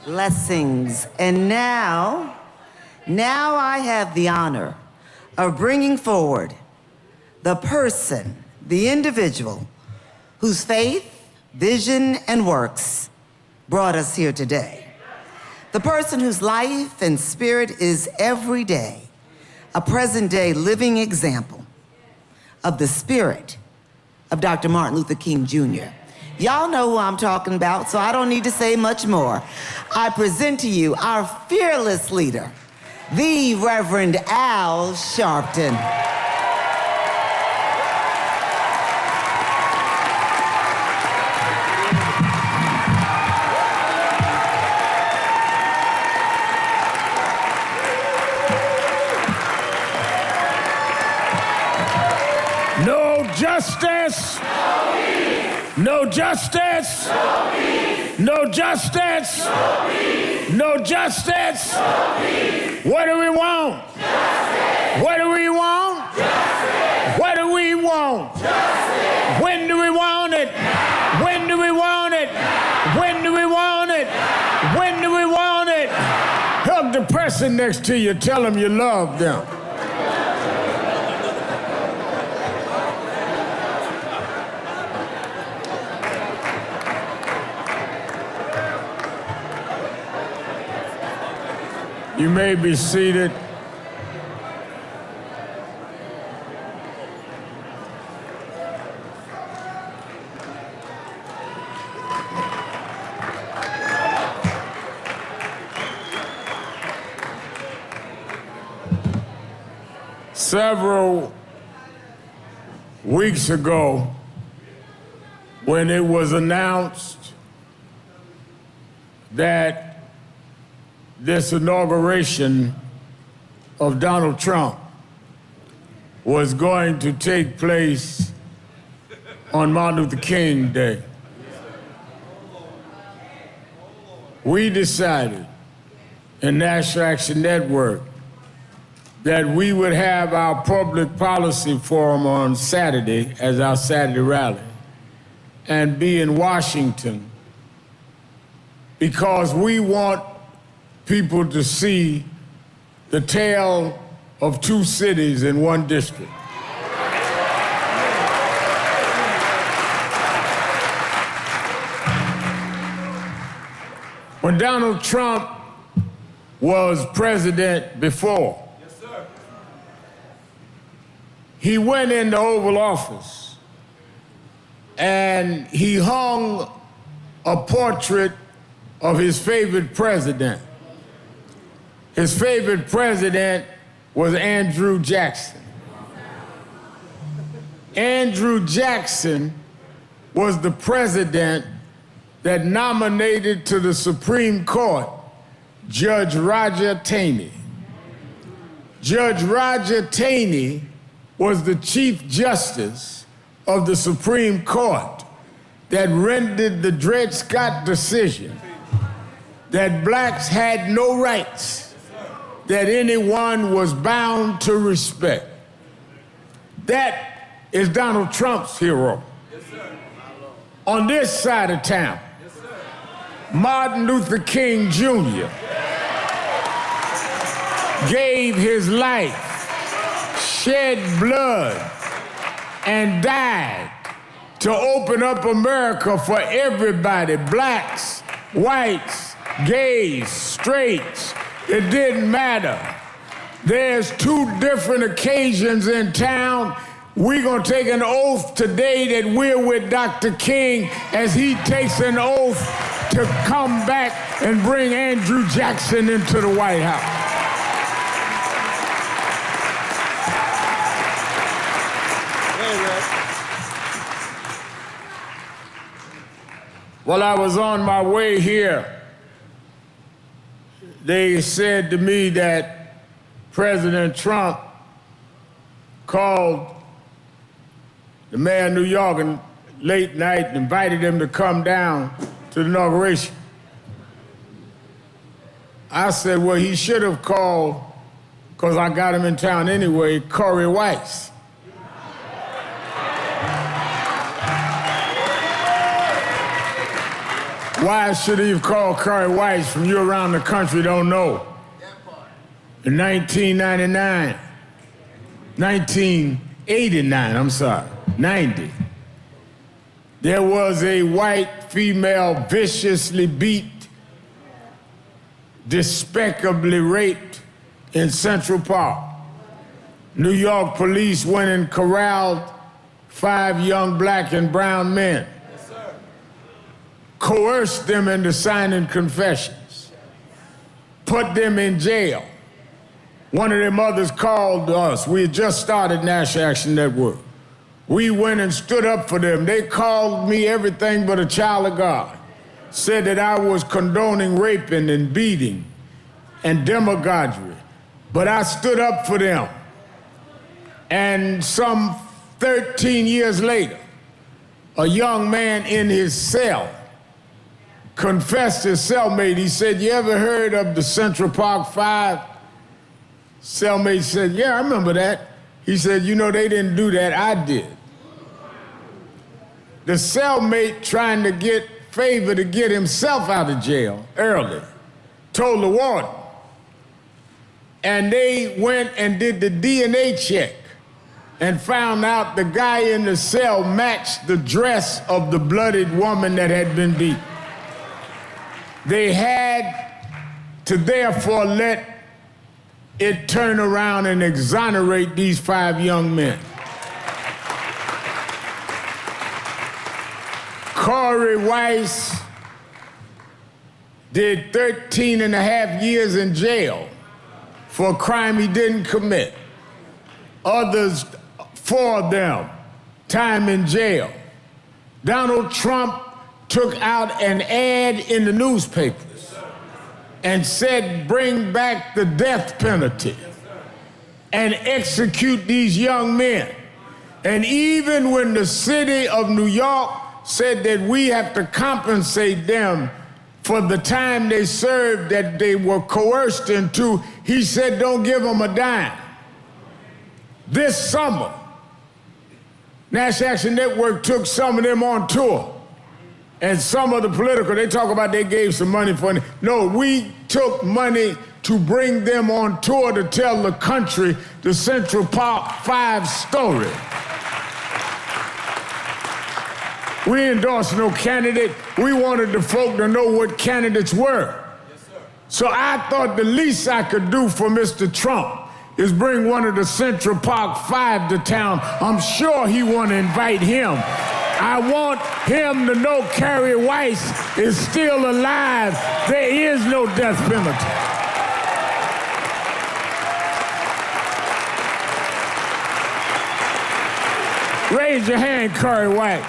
Blessings. And now I have the honor of bringing forward the person, the individual, whose faith, vision, and works brought us here today. The person whose life and spirit is every day a present-day living example of the spirit of Dr. Martin Luther King Jr. Y'all know who I'm talking about, so I don't need to say much more. I present to you our fearless leader, the Reverend Al Sharpton. No justice. No justice. No justice. No justice. What do we want? Justice. What do we want? Justice. What do we want? Justice. When do we want it? Now. When do we want it? Now. When do we want it? Now. When do we want it? Hug the person next to you. Tell them you love them. You may be seated. Several weeks ago, when it was announced that this inauguration of Donald Trump was going to take place on Martin Luther King Day, we decided in National Action Network that we would have our public policy forum on Saturday as our Saturday rally and be in Washington because we want people to see the tale of two cities in one district. When Donald Trump was president before, he went in the Oval Office and he hung a portrait of his favorite president. His favorite president was Andrew Jackson. Andrew Jackson was the president that nominated to the Supreme Court Judge Roger Taney. Judge Roger Taney was the Chief Justice of the Supreme Court that rendered the Dred Scott decision that blacks had no rights that anyone was bound to respect. That is Donald Trump's hero. Yes, sir. On this side of town, yes, sir, Martin Luther King Jr. gave his life, shed blood, and died to open up America for everybody, blacks, whites, gays, straights. It didn't matter. There's two different occasions in town. We're gonna take an oath today that we're with Dr. King as he takes an oath to come back and bring Andrew Jackson into the White House. While I was on my way here, they said to me that President Trump called the mayor of New York and late night and invited him to come down to the inauguration. I said, well, he should have called, because I got him in town anyway, Corey Weiss. Why should he have called Corey Weiss from You Around the Country? Don't know. In 1990, there was a white female viciously beat, despicably raped in Central Park. New York police went and corralled 5 young black and brown men, coerced them into signing confessions, put them in jail. One of their mothers called us. We had just started National Action Network. We went and stood up for them. They called me everything but a child of God. Said that I was condoning raping and beating and demagoguery. But I stood up for them. And some 13 years later, a young man in his cell confessed his cellmate. He said, "You ever heard of the Central Park 5? Cellmate said, "Yeah, I remember that." He said, "You know, they didn't do that, I did." The cellmate, trying to get favor to get himself out of jail early, told the warden. And they went and did the DNA check and found out the guy in the cell matched the dress of the bloodied woman that had been beaten. They had to therefore let it turn around and exonerate these 5 young men. Corey Weiss did 13 and a half years in jail for a crime he didn't commit. Others, 4 of them, time in jail. Donald Trump took out an ad in the newspapers and said, "Bring back the death penalty and execute these young men." And even when the city of New York said that we have to compensate them for the time they served that they were coerced into, he said, "Don't give them a dime." This summer, National Action Network took some of them on tour. And some of the political, they talk about they gave some money for it. No, we took money to bring them on tour to tell the country the Central Park 5 story. We endorsed no candidate. We wanted the folk to know what candidates were. Yes, sir. So I thought the least I could do for Mr. Trump is bring one of the Central Park 5 to town. I'm sure he want to invite him. I want him to know Corey Weiss is still alive. There is no death penalty. Raise your hand, Corey Weiss.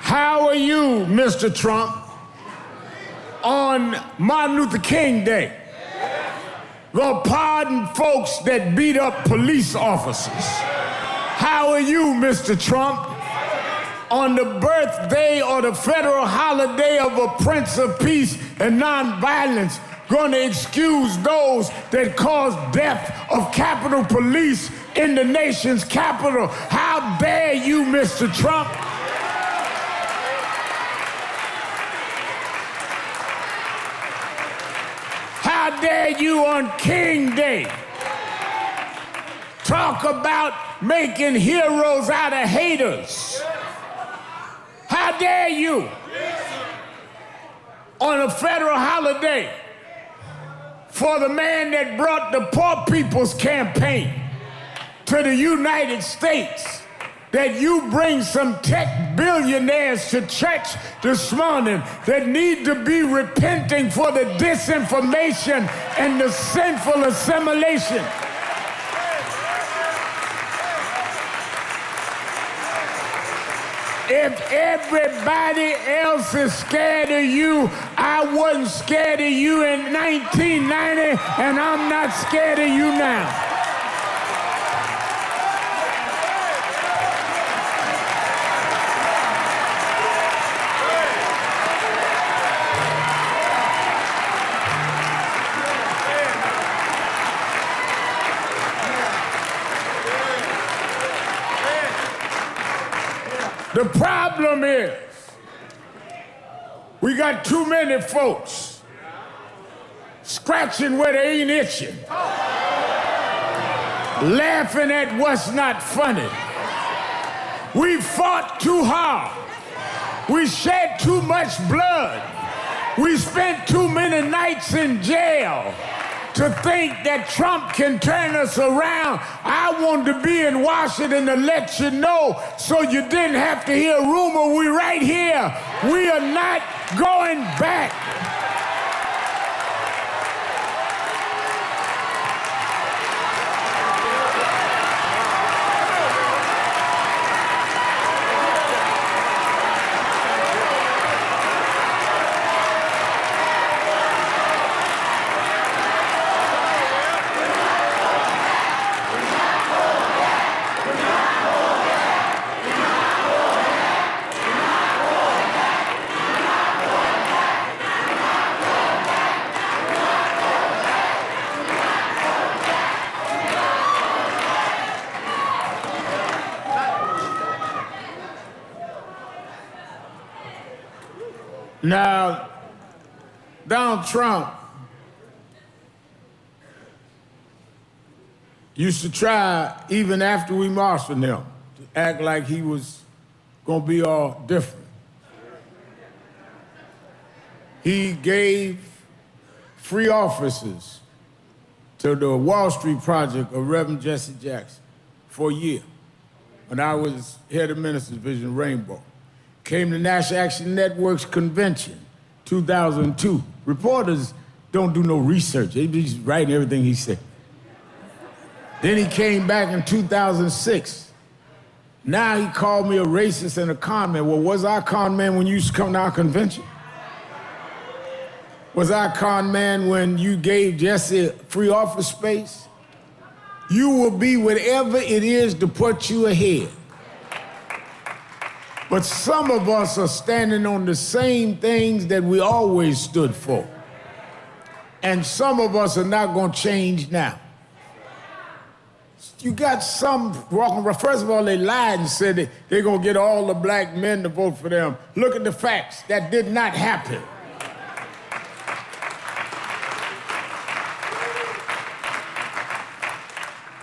How are you, Mr. Trump, on Martin Luther King Day? Gonna pardon folks that beat up police officers. How are you, Mr. Trump, on the birthday or the federal holiday of a Prince of Peace and Nonviolence, gonna excuse those that caused death of Capitol Police in the nation's capital? How dare you, Mr. Trump? How dare you on King Day talk about making heroes out of haters? How dare you on a federal holiday for the man that brought the Poor People's Campaign to the United States, that you bring some tech billionaires to church this morning that need to be repenting for the disinformation and the sinful assimilation. If everybody else is scared of you, I wasn't scared of you in 1990, and I'm not scared of you now. The problem is, we got too many folks scratching where they ain't itching, laughing at what's not funny. We fought too hard. We shed too much blood. We spent too many nights in jail to think that Trump can turn us around. I wanted to be in Washington to let you know so you didn't have to hear rumor. We right here. We are not going back. Now, Donald Trump used to try, even after we marshaled him, to act like he was gonna be all different. He gave free offices to the Wall Street Project of Reverend Jesse Jackson for a year when I was head of Ministers Vision Rainbow. Came to National Action Network's convention, 2002. Reporters don't do no research. They just writing everything he said. Then he came back in 2006. Now he called me a racist and a con man. Well, was I a con man when you used to come to our convention? Was I a con man when you gave Jesse free office space? You will be whatever it is to put you ahead. But some of us are standing on the same things that we always stood for. And some of us are not going to change now. You got some walking around. First of all, they lied and said that they're going to get all the black men to vote for them. Look at the facts. That did not happen.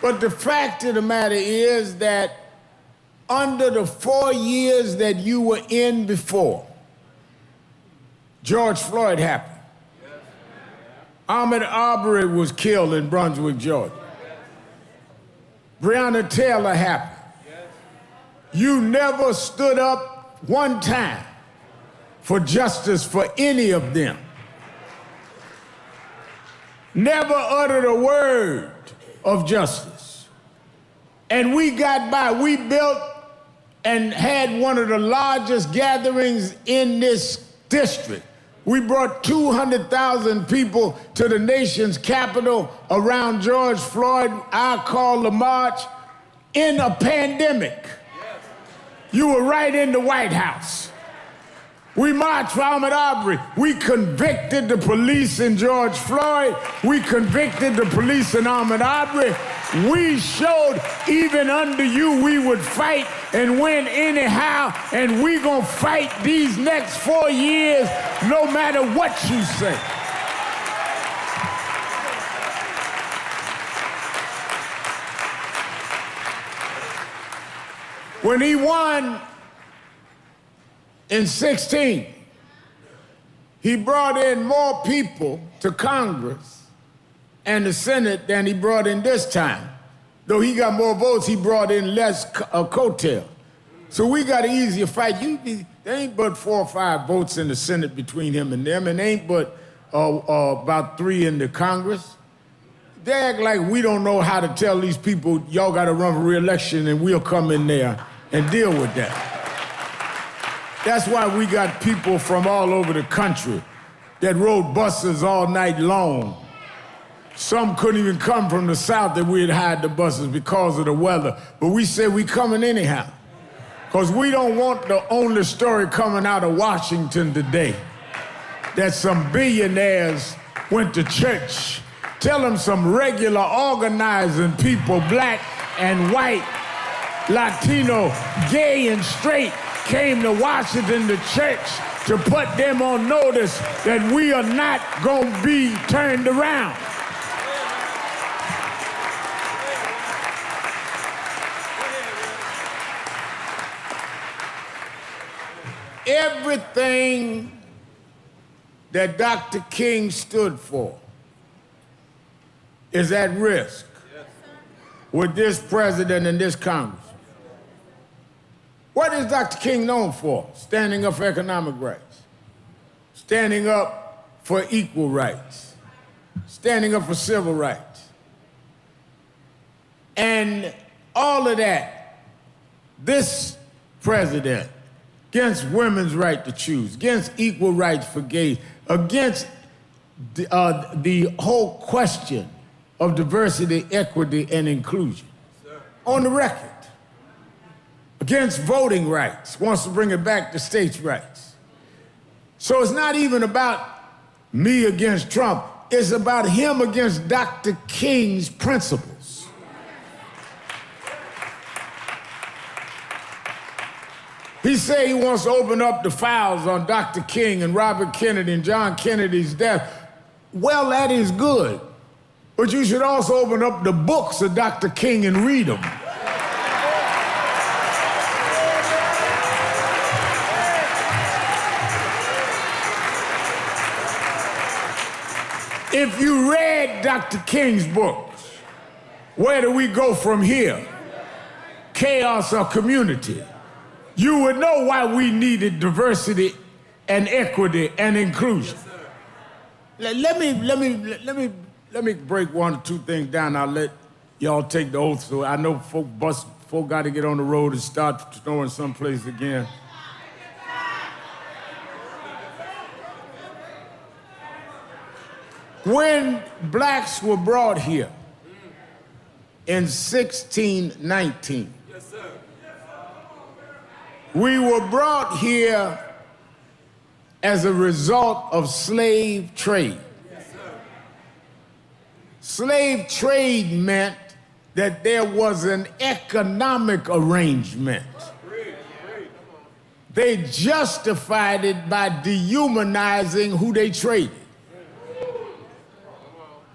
But the fact of the matter is that under the 4 years that you were in before, George Floyd happened. Ahmaud Arbery was killed in Brunswick, Georgia. Breonna Taylor happened. You never stood up one time for justice for any of them. Never uttered a word of justice. And we got by. We built and had one of the largest gatherings in this district. We brought 200,000 people to the nation's capital around George Floyd. I call the march in a pandemic. You were right in the White House. We marched for Ahmaud Arbery. We convicted the police in George Floyd. We convicted the police in Ahmaud Arbery. We showed even under you we would fight and win anyhow, and we gonna fight these next 4 years no matter what you say. When he won in 16, he brought in more people to Congress and the Senate than he brought in this time. Though he got more votes, he brought in less coattail. So we got an easier fight. There ain't but 4 or 5 votes in the Senate between him and them, and there ain't but about 3 in the Congress. They act like we don't know how to tell these people, y'all got to run for re-election and we'll come in there and deal with that. That's why we got people from all over the country that rode buses all night long. Some couldn't even come from the South that we'd hide the buses because of the weather. But we said we coming anyhow. Because we don't want the only story coming out of Washington today that some billionaires went to church. Tell them some regular organizing people, black and white, Latino, gay and straight, came to Washington, the church, to put them on notice that we are not going to be turned around. Everything that Dr. King stood for is at risk with this president and this Congress. What is Dr. King known for? Standing up for economic rights, standing up for equal rights, standing up for civil rights. And all of that, this president, against women's right to choose, against equal rights for gays, against the whole question of diversity, equity, and inclusion. On the record. Against voting rights, wants to bring it back to states' rights. So it's not even about me against Trump, it's about him against Dr. King's principles. He said he wants to open up the files on Dr. King and Robert Kennedy and John Kennedy's death. Well, that is good. But you should also open up the books of Dr. King and read them. If you read Dr. King's books, Where Do We Go From Here? Chaos or Community, you would know why we needed diversity and equity and inclusion. Let me break one or two things down. I'll let y'all take the oath. So I know folk got to get on the road and start snowing someplace again. When blacks were brought here in 1619, we were brought here as a result of slave trade. Slave trade meant that there was an economic arrangement. They justified it by dehumanizing who they traded.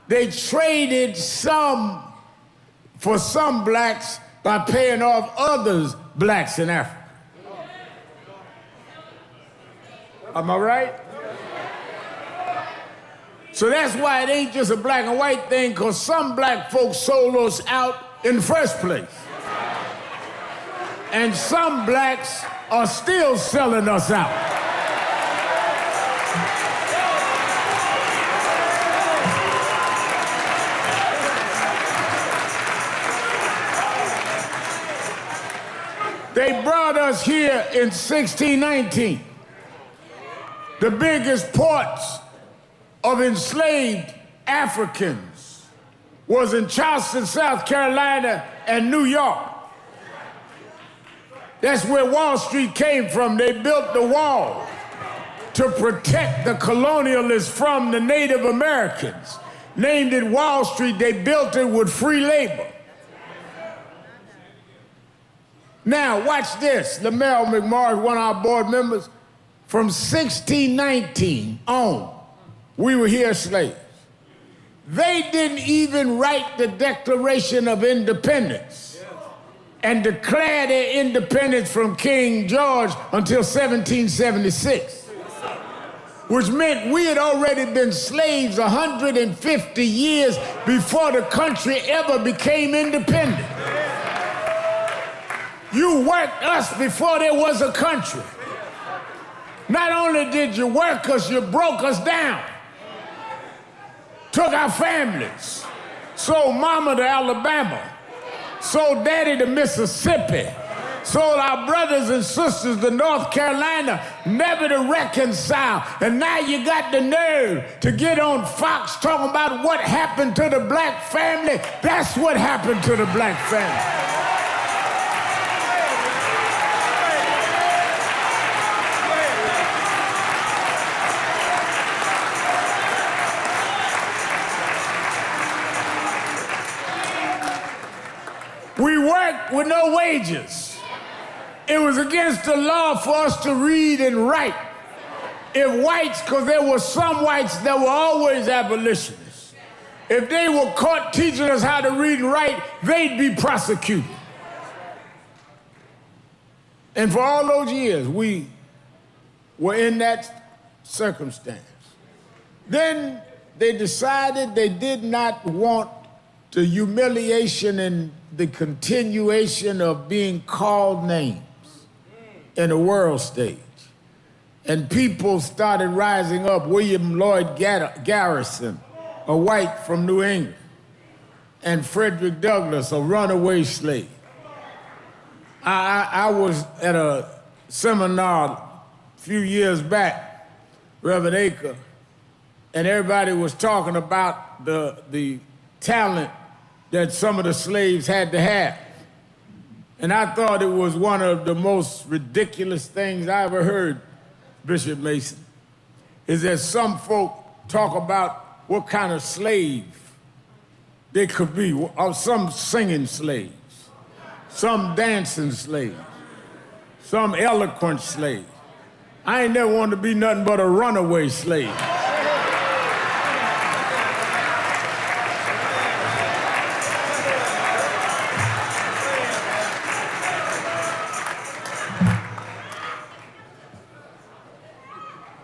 They traded for some blacks by paying off others blacks in Africa. Am I right? So that's why it ain't just a black and white thing, because some black folks sold us out in the first place. And some blacks are still selling us out. They brought us here in 1619. The biggest ports of enslaved Africans was in Charleston, South Carolina, and New York. That's where Wall Street came from. They built the wall to protect the colonialists from the Native Americans. Named it Wall Street, they built it with free labor. Now, watch this. Lamel McMorris, one of our board members, from 1619 on, we were here slaves. They didn't even write the Declaration of Independence and declare their independence from King George until 1776, which meant we had already been slaves 150 years before the country ever became independent. You worked us before there was a country. Not only did you work us, you broke us down. Took our families. Sold mama to Alabama. Sold daddy to Mississippi. Sold our brothers and sisters to North Carolina, never to reconcile. And now you got the nerve to get on Fox talking about what happened to the black family. That's what happened to the black family. We worked with no wages. It was against the law for us to read and write. If whites, because there were some whites that were always abolitionists, if they were caught teaching us how to read and write, they'd be prosecuted. And for all those years, we were in that circumstance. Then they decided they did not want the humiliation and the continuation of being called names in the world stage. And people started rising up. William Lloyd Garrison, a white from New England, and Frederick Douglass, a runaway slave. I was at a seminar a few years back, Reverend Acre, and everybody was talking about the talent that some of the slaves had to have. And I thought it was one of the most ridiculous things I ever heard, Bishop Mason, is that some folk talk about what kind of slave they could be. Some singing slaves, some dancing slaves, some eloquent slaves. I ain't never wanted to be nothing but a runaway slave.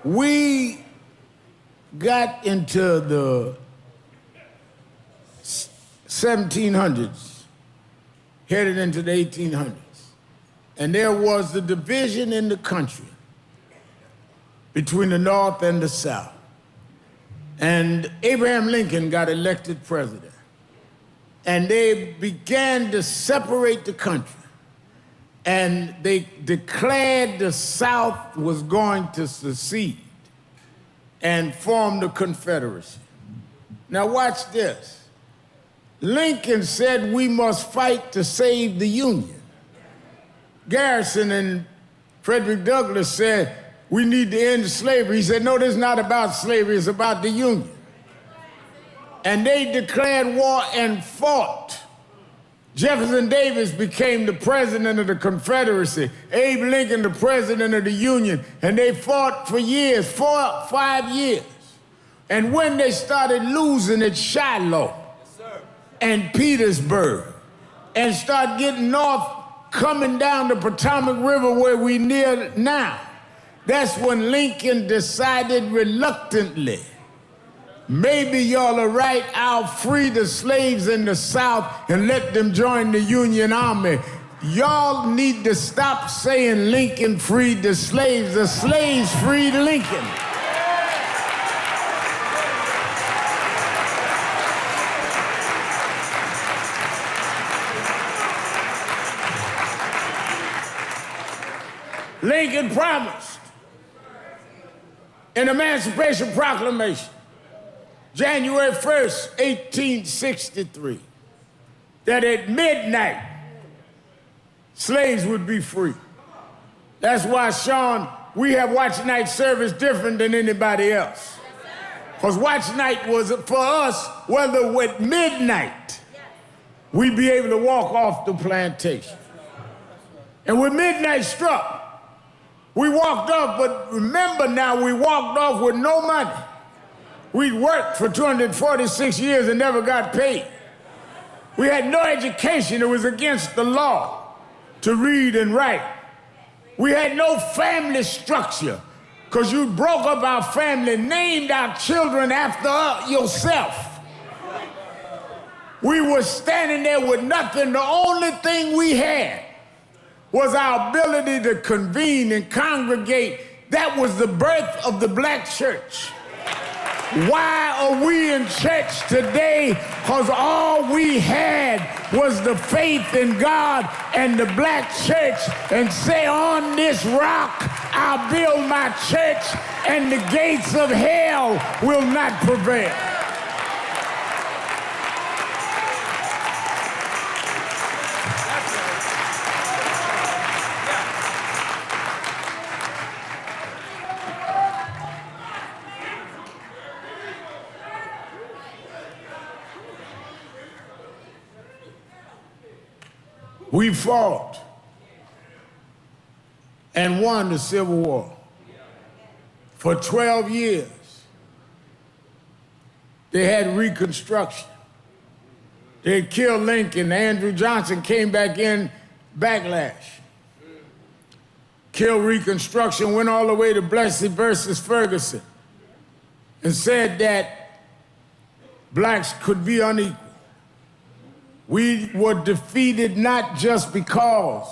We got into the 1700s, headed into the 1800s, and there was the division in the country between the North and the South. And Abraham Lincoln got elected president, and they began to separate the country. And they declared the South was going to secede and form the Confederacy. Now watch this. Lincoln said we must fight to save the Union. Garrison and Frederick Douglass said we need to end slavery. He said, no, this is not about slavery, it's about the Union. And they declared war and fought. Jefferson Davis became the president of the Confederacy, Abe Lincoln the president of the Union, and they fought for years, 5 years. And when they started losing at Shiloh and Petersburg and start getting north, coming down the Potomac River where we near now, that's when Lincoln decided reluctantly, maybe y'all are right, I'll free the slaves in the South and let them join the Union Army. Y'all need to stop saying Lincoln freed the slaves freed Lincoln. Lincoln promised in Emancipation Proclamation, January 1st, 1863, that at midnight, slaves would be free. That's why, Sean, we have watch night service different than anybody else. Because watch night was for us, whether at midnight, we'd be able to walk off the plantation. And when midnight struck, we walked off, but remember now, we walked off with no money. We'd worked for 246 years and never got paid. We had no education. It was against the law to read and write. We had no family structure because you broke up our family, named our children after yourself. We were standing there with nothing. The only thing we had was our ability to convene and congregate. That was the birth of the black church. Why are we in church today? Because all we had was the faith in God and the black church, and say, on this rock I'll build my church and the gates of hell will not prevail. We fought and won the Civil War. For 12 years, they had Reconstruction. They had killed Lincoln. Andrew Johnson came back in, backlash. Killed Reconstruction, went all the way to Plessy versus Ferguson, and said that blacks could be unequal. We were defeated not just because,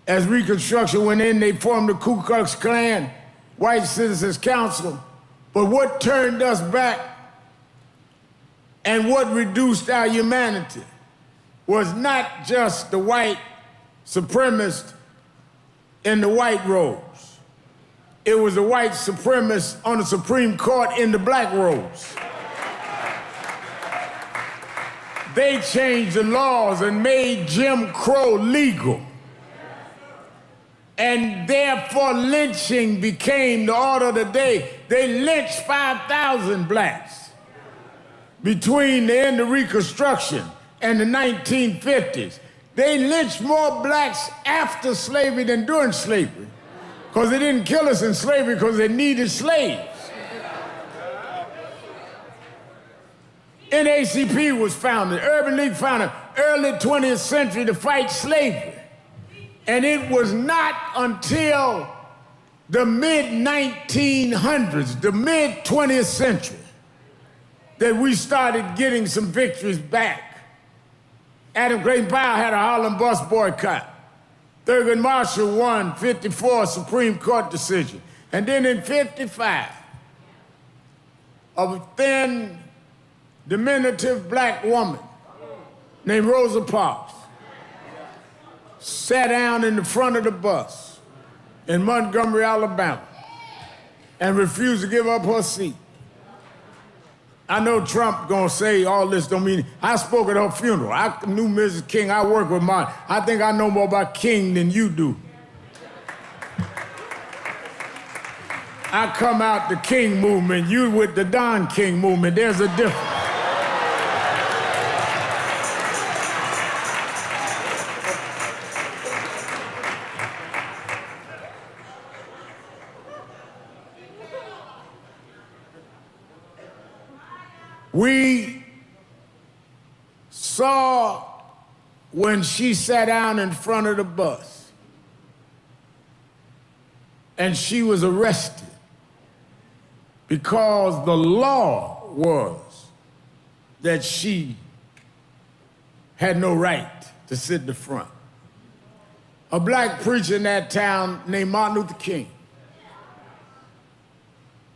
as Reconstruction went in, they formed the Ku Klux Klan, White Citizens Council, but what turned us back and what reduced our humanity was not just the white supremacists in the white robes. It was the white supremacists on the Supreme Court in the black robes. They changed the laws and made Jim Crow legal. And therefore lynching became the order of the day. They lynched 5,000 blacks between the end of Reconstruction and the 1950s. They lynched more blacks after slavery than during slavery, because they didn't kill us in slavery because they needed slaves. NAACP was founded, Urban League founded early 20th century to fight slavery. And it was not until the mid-1900s, the mid-20th century, that we started getting some victories back. Adam Clayton Powell had a Harlem bus boycott. Thurgood Marshall won 54 Supreme Court decision. And then in 55, a thin, diminutive black woman named Rosa Parks sat down in the front of the bus in Montgomery, Alabama, and refused to give up her seat. I know Trump gonna say all this don't mean, I spoke at her funeral. I knew Mrs. King, I worked with mine. I think I know more about King than you do. I come out the King movement, you with the Don King movement, there's a difference. We saw when she sat down in front of the bus and she was arrested because the law was that she had no right to sit in the front. A black preacher in that town named Martin Luther King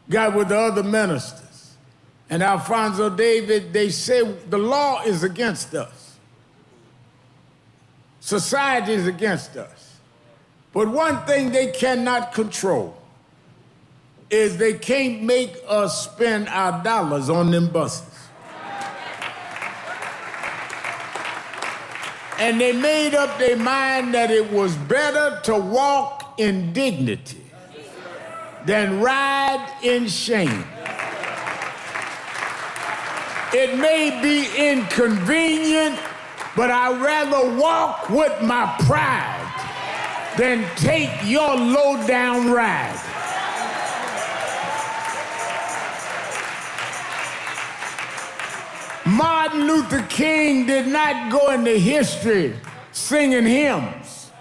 got with the other ministers. And Alphonso David, they said the law is against us. Society is against us. But one thing they cannot control is they can't make us spend our dollars on them buses. And they made up their mind that it was better to walk in dignity than ride in shame. It may be inconvenient, but I'd rather walk with my pride than take your low-down ride. Martin Luther King did not go into history singing hymns.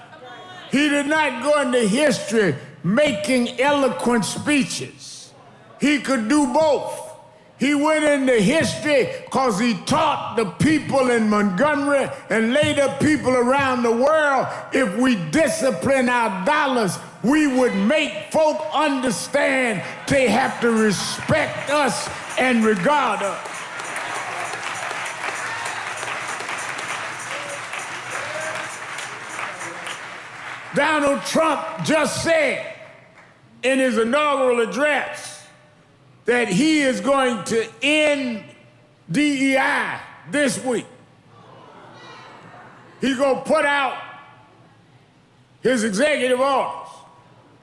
He did not go into history making eloquent speeches. He could do both. He went into history because he taught the people in Montgomery and later people around the world, if we discipline our dollars, we would make folk understand they have to respect us and regard us. Donald Trump just said in his inaugural address that he is going to end DEI this week. He's going to put out his executive orders.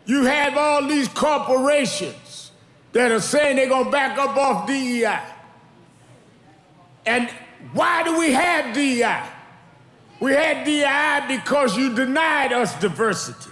You have all these corporations that are saying they're going to back up off DEI. And why do we have DEI? We had DEI because you denied us diversity.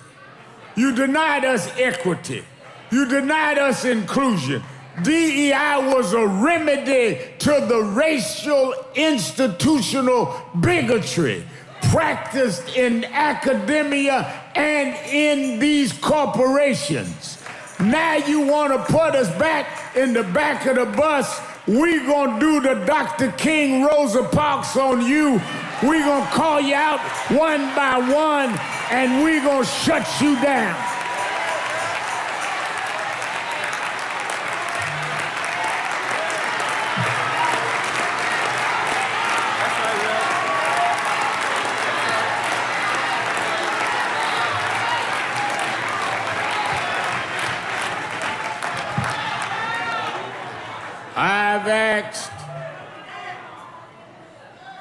You denied us equity. You denied us inclusion. DEI was a remedy to the racial institutional bigotry practiced in academia and in these corporations. Now you want to put us back in the back of the bus. We gonna do the Dr. King Rosa Parks on you. We gonna call you out one by one, and we gonna shut you down.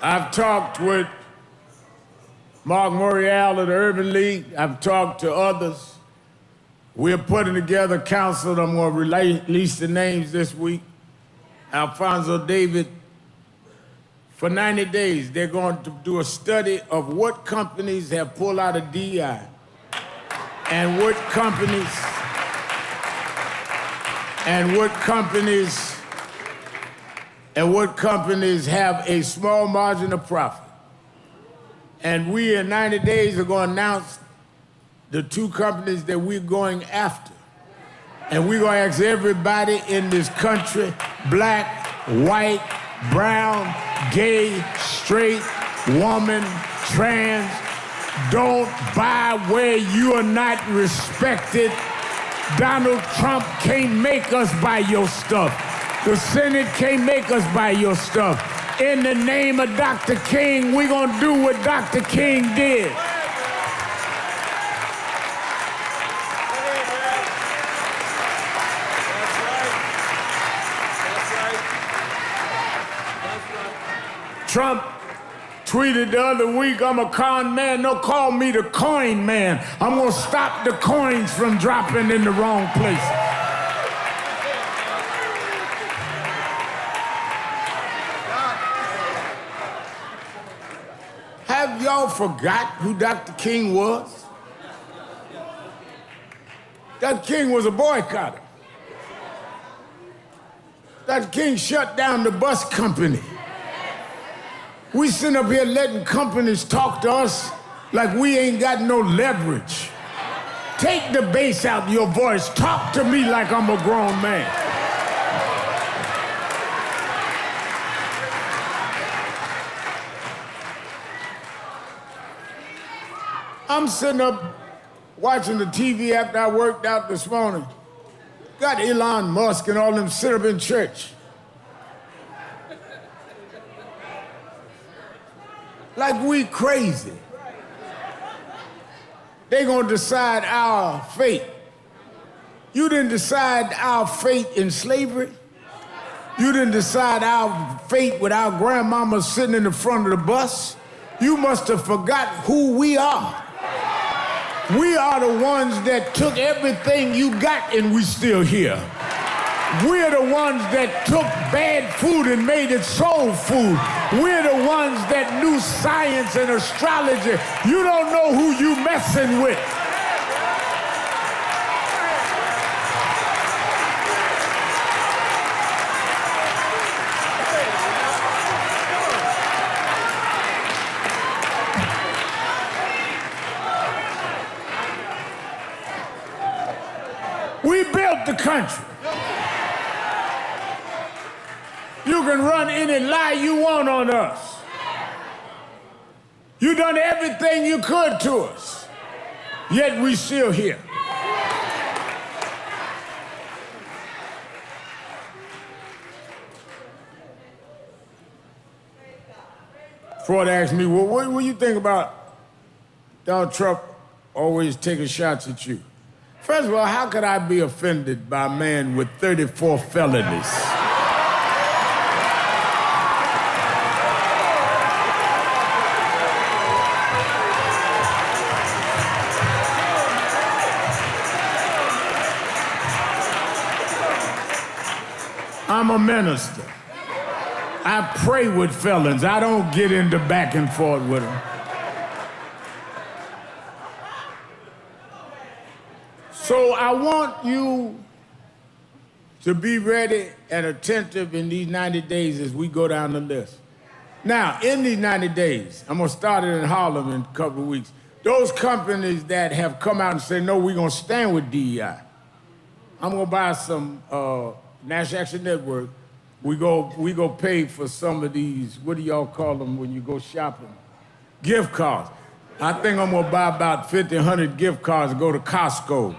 I've talked with Mark Morial of the Urban League. I've talked to others. We're putting together a council. I'm going to release the names this week. Alfonso David, for 90 days, they're going to do a study of what companies have pulled out of DEI and what companies have a small margin of profit. And we, in 90 days, are going to announce the 2 companies that we're going after. And we're going to ask everybody in this country, black, white, brown, gay, straight, woman, trans, don't buy where you are not respected. Donald Trump can't make us buy your stuff. The Senate can't make us buy your stuff. In the name of Dr. King, we're going to do what Dr. King did. Trump tweeted the other week, I'm a con man. Don't call me the coin man. I'm going to stop the coins from dropping in the wrong place. Have y'all forgot who Dr. King was? Dr. King was a boycotter. Dr. King shut down the bus company. We sitting up here letting companies talk to us like we ain't got no leverage. Take the bass out of your voice. Talk to me like I'm a grown man. I'm sitting up watching the TV after I worked out this morning. Got Elon Musk and all them sit up in church. Like we crazy. They gonna decide our fate. You didn't decide our fate in slavery. You didn't decide our fate with our grandmama sitting in the front of the bus. You must have forgot who we are. We are the ones that took everything you got and we still here. We're the ones that took bad food and made it soul food. We're the ones that knew science and astrology. You don't know who you messing with. We built the country. You can run any lie you want on us. You done everything you could to us, yet we still here. Ford asked me, well, what do you think about Donald Trump always taking shots at you? First of all, how could I be offended by a man with 34 felonies? I'm a minister. I pray with felons. I don't get into back and forth with them. So I want you to be ready and attentive in these 90 days as we go down the list. Now, in these 90 days, I'm gonna start it in Harlem in a couple of weeks. Those companies that have come out and said, no, we're gonna stand with DEI. I'm gonna buy some National Action Network. We go pay for some of these, what do y'all call them when you go shopping? Gift cards. I think I'm gonna buy about 50, 100 gift cards and go to Costco's.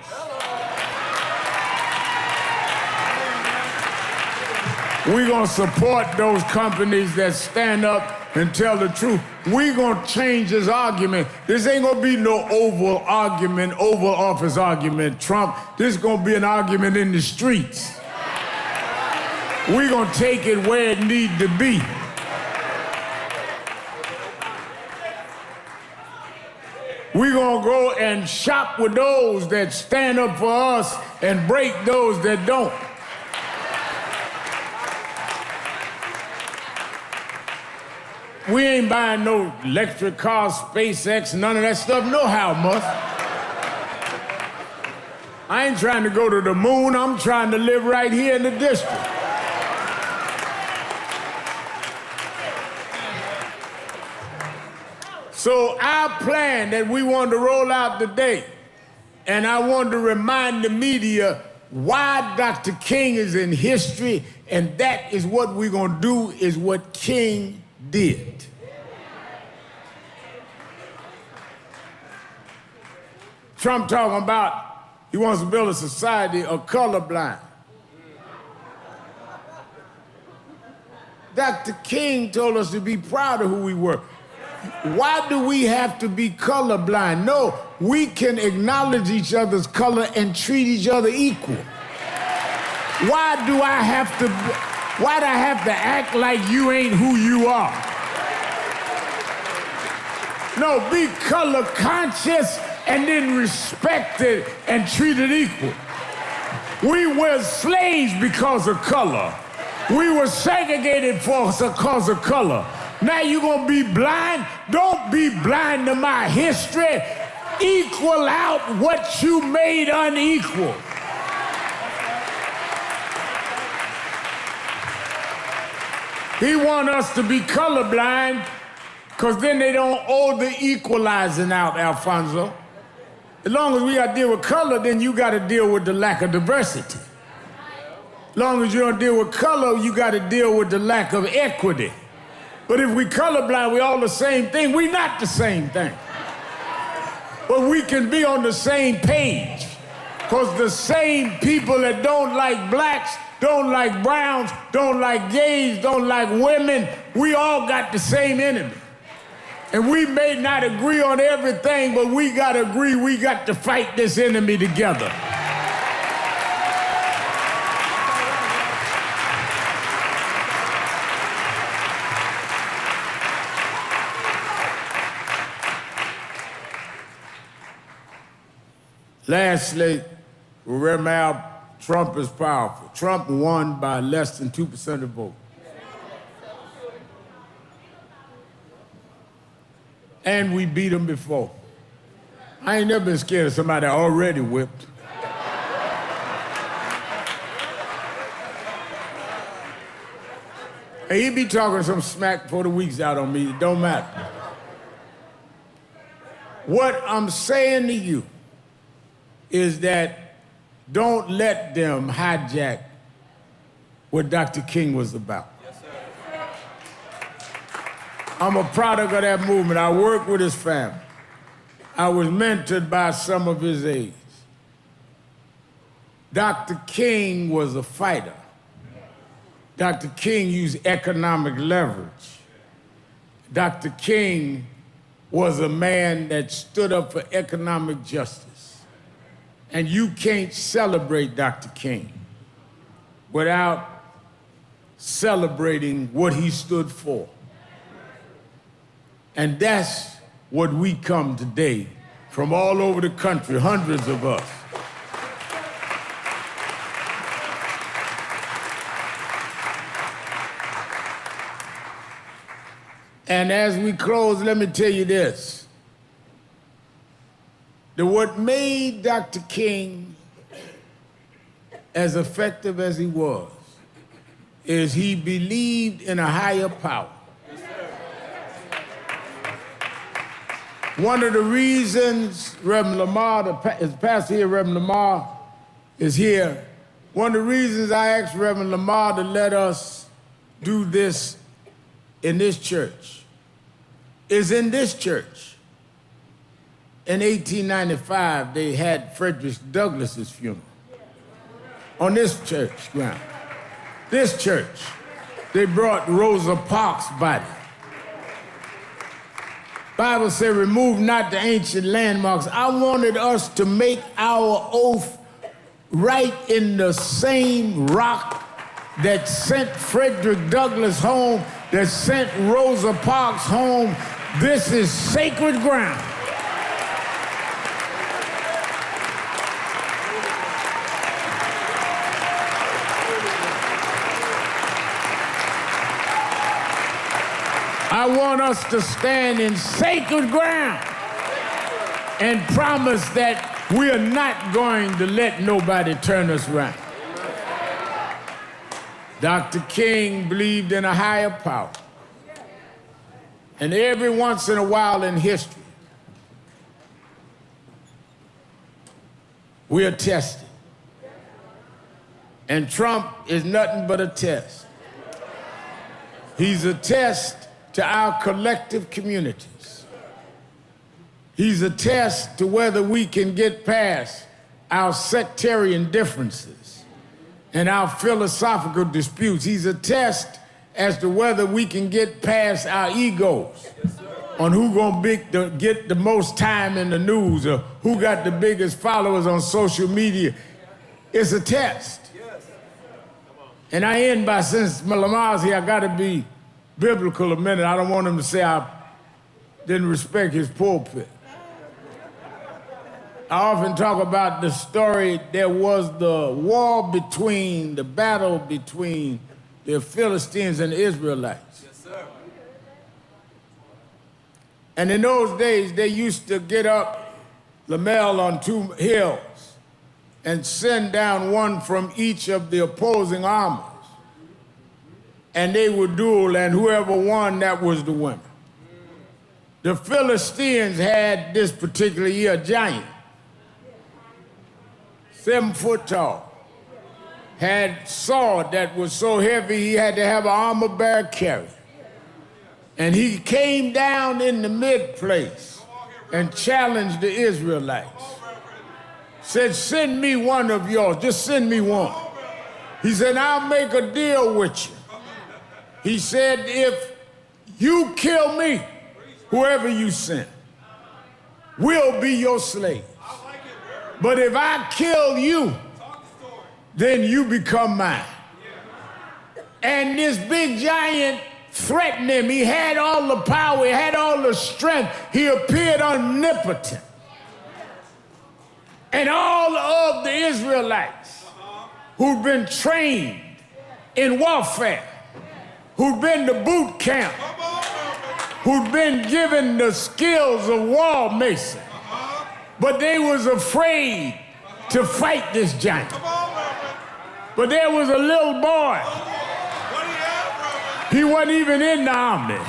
We're gonna support those companies that stand up and tell the truth. We're gonna change this argument. This ain't gonna be no Oval Office argument, Trump. This is gonna be an argument in the streets. We're gonna take it where it needs to be. We're gonna go and shop with those that stand up for us and break those that don't. We ain't buying no electric cars, SpaceX, none of that stuff, no how much. I ain't trying to go to the moon, I'm trying to live right here in the district. So our plan that we wanted to roll out today, and I wanted to remind the media why Dr. King is in history, and that is what we're gonna do, is what King did. Trump talking about he wants to build a society of colorblind. Dr. King told us to be proud of who we were. Why do we have to be colorblind? No, we can acknowledge each other's color and treat each other equal. Why do I have to act like you ain't who you are? No, be color conscious and then respect it and treat it equal. We were slaves because of color. We were segregated because of color. Now you gonna be blind? Don't be blind to my history. Equal out what you made unequal. He want us to be colorblind because then they don't owe the equalizing out, Alfonso. As long as we got to deal with color, then you got to deal with the lack of diversity. As long as you don't deal with color, you got to deal with the lack of equity. But if we colorblind, we all the same thing. We not the same thing. But we can be on the same page. Because the same people that don't like blacks, don't like browns, don't like gays, don't like women, we all got the same enemy. And we may not agree on everything, but we got to agree we got to fight this enemy together. Lastly, remember, Trump is powerful. Trump won by less than 2% of the vote. And we beat him before. I ain't never been scared of somebody already whipped. And he be talking some smack before the week's out on me. It don't matter. What I'm saying to you is that don't let them hijack what Dr. King was about. I'm a product of that movement. I worked with his family. I was mentored by some of his aides. Dr. King was a fighter. Dr. King used economic leverage. Dr. King was a man that stood up for economic justice. And you can't celebrate Dr. King without celebrating what he stood for. And that's what we come today from all over the country, hundreds of us. And as we close, let me tell you this. That what made Dr. King as effective as he was, is he believed in a higher power. One of the reasons Reverend Lamar, his pastor here, Reverend Lamar, is here. One of the reasons I asked Reverend Lamar to let us do this in this church is in this church. In 1895, they had Frederick Douglass's funeral on this church ground. This church, they brought Rosa Parks' body. Bible said, remove not the ancient landmarks. I wanted us to make our oath right in the same rock that sent Frederick Douglass home, that sent Rosa Parks home. This is sacred ground. I want us to stand in sacred ground and promise that we are not going to let nobody turn us around. Dr. King believed in a higher power. And every once in a while in history, we are tested. And Trump is nothing but a test. He's a test to our collective communities. He's a test to whether we can get past our sectarian differences and our philosophical disputes. He's a test as to whether we can get past our egos on who gonna get the most time in the news or who got the biggest followers on social media. It's a test. And I end by, since Lamar's here, I gotta be biblical a minute. I don't want him to say I didn't respect his pulpit. I often talk about the story. There was the battle between the Philistines and the Israelites. Yes, sir. And in those days, they used to get up Lamel on two hills and send down one from each of the opposing armies. And they would duel, and whoever won, that was the winner. The Philistines had this particular year a giant, 7 foot tall, had sword that was so heavy he had to have an armor bearer carry. And he came down in the mid place and challenged the Israelites. Said, send me one of yours, just send me one. He said, I'll make a deal with you. He said, if you kill me, whoever you send, will be your slave. But if I kill you, then you become mine. And this big giant threatened him. He had all the power, he had all the strength. He appeared omnipotent. And all of the Israelites who'd been trained in warfare, who'd been to boot camp, who'd been given the skills of wall mason, but they was afraid to fight this giant. But there was a little boy. He wasn't even in the army.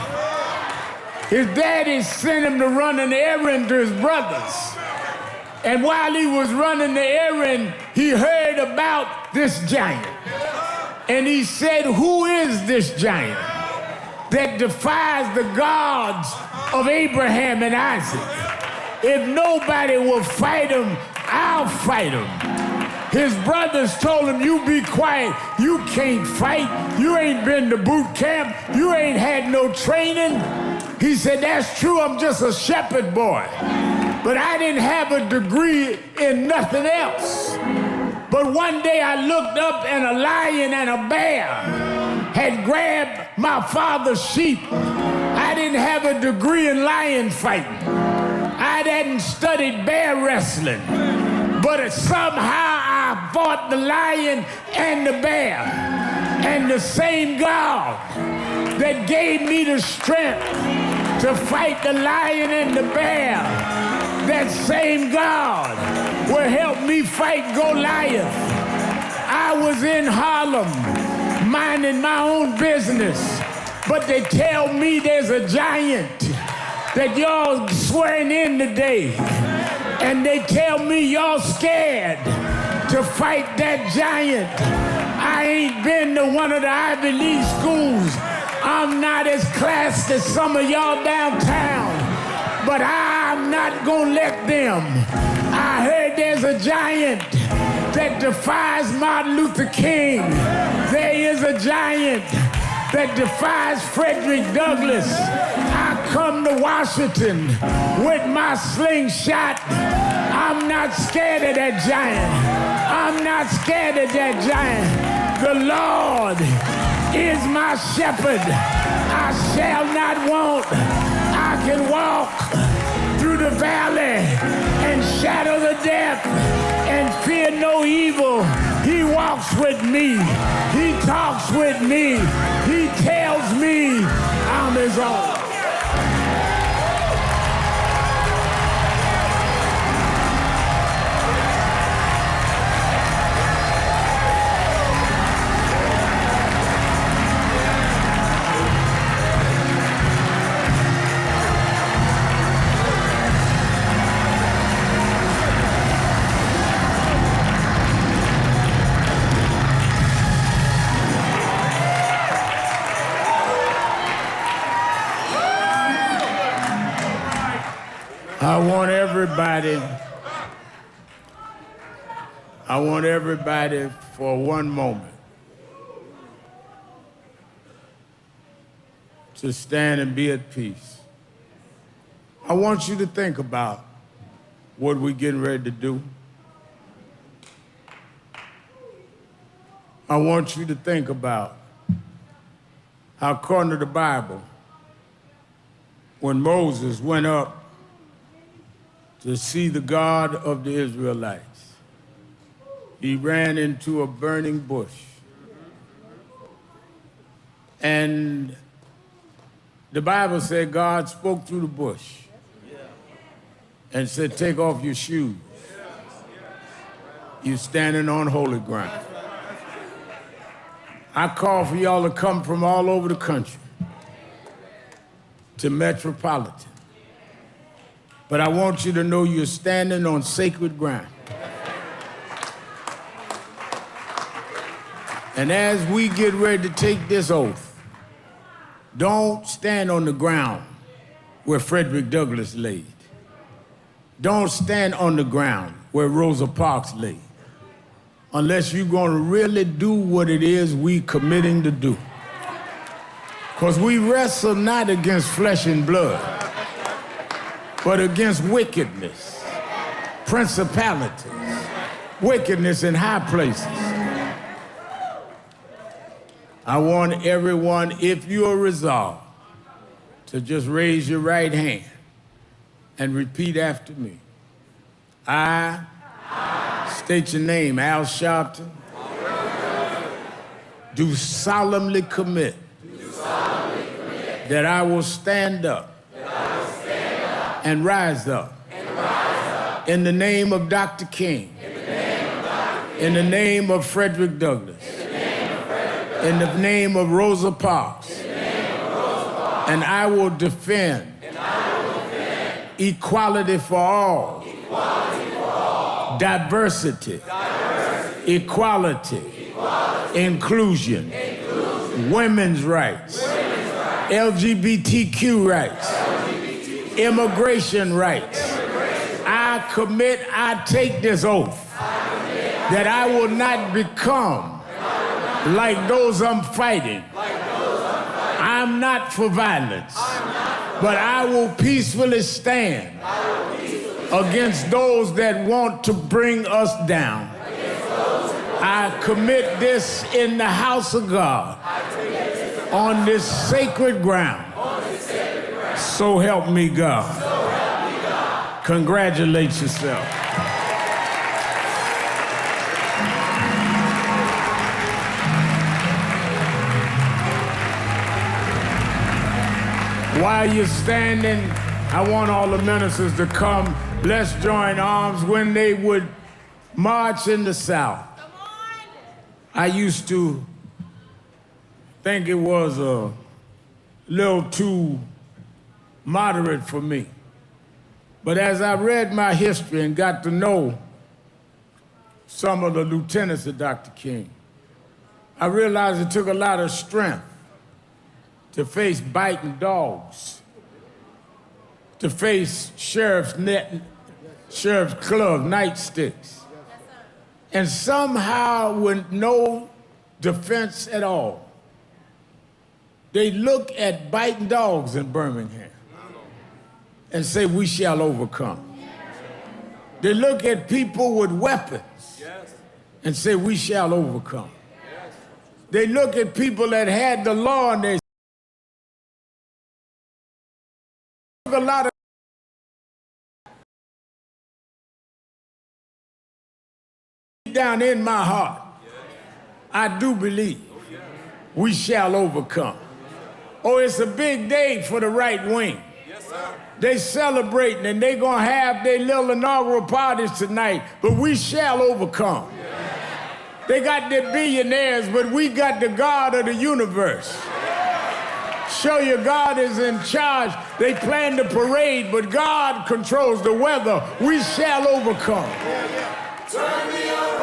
His daddy sent him to run an errand to his brothers. And while he was running the errand, he heard about this giant. And he said, who is this giant that defies the gods of Abraham and Isaac? If nobody will fight him, I'll fight him. His brothers told him, you be quiet. You can't fight. You ain't been to boot camp. You ain't had no training. He said, that's true. I'm just a shepherd boy. But I didn't have a degree in nothing else. But one day I looked up and a lion and a bear had grabbed my father's sheep. I didn't have a degree in lion fighting. I hadn't studied bear wrestling. But somehow I fought the lion and the bear. And the same God that gave me the strength to fight the lion and the bear, that same God will help me fight Goliath. I was in Harlem minding my own business, but they tell me there's a giant that y'all swearing in today, and they tell me y'all scared to fight that giant. I ain't been to one of the Ivy League schools. I'm not as classy as some of y'all downtown, but I'm not gonna let them. I heard there's a giant that defies Martin Luther King. There is a giant that defies Frederick Douglass. I come to Washington with my slingshot. I'm not scared of that giant. I'm not scared of that giant. The Lord is my shepherd. I shall not want. I can walk through the valley and shadow the death and fear no evil. He walks with me. He talks with me. He tells me I'm his own. I want everybody for one moment to stand and be at peace. I want you to think about what we're getting ready to do. I want you to think about how, according to the Bible, when Moses went up to see the God of the Israelites, he ran into a burning bush. And the Bible said God spoke through the bush and said, take off your shoes. You're standing on holy ground. I call for y'all to come from all over the country to Metropolitan. But I want you to know you're standing on sacred ground. And as we get ready to take this oath, don't stand on the ground where Frederick Douglass laid. Don't stand on the ground where Rosa Parks laid, unless you're going to really do what it is we committing to do. Because we wrestle not against flesh and blood, but against wickedness, principalities, wickedness in high places. I want everyone, if you are resolved, to just raise your right hand and repeat after me. I state your name, Al Sharpton, do solemnly commit that I will stand up and rise up in the name of Dr. King, in the name of Frederick Douglass, in the name of Rosa Parks, and I will defend equality for all, diversity, equality, inclusion, women's rights, LGBTQ rights, immigration rights. I commit, I take this oath that I will not become like those I'm fighting. I'm not for violence, but I will peacefully stand against those that want to bring us down. I commit this in the house of God, on this sacred ground. So help me God. Congratulate yourself. While you're standing, I want all the ministers to come. Let's join arms when they would march in the South. I used to think it was a little too moderate for me. But as I read my history and got to know some of the lieutenants of Dr. King, I realized it took a lot of strength to face biting dogs, to face sheriff's club nightsticks, and somehow with no defense at all, they look at biting dogs in Birmingham and say, we shall overcome. They look at people with weapons and say, we shall overcome. They look at people that had the law and they took a lot of down in my heart. I do believe we shall overcome. Oh, it's a big day for the right wing. They celebrating and they gonna have their little inaugural parties tonight, but we shall overcome. They got their billionaires, but we got the God of the universe. Show you God is in charge. They plan the parade, but God controls the weather. We shall overcome. Turn me around.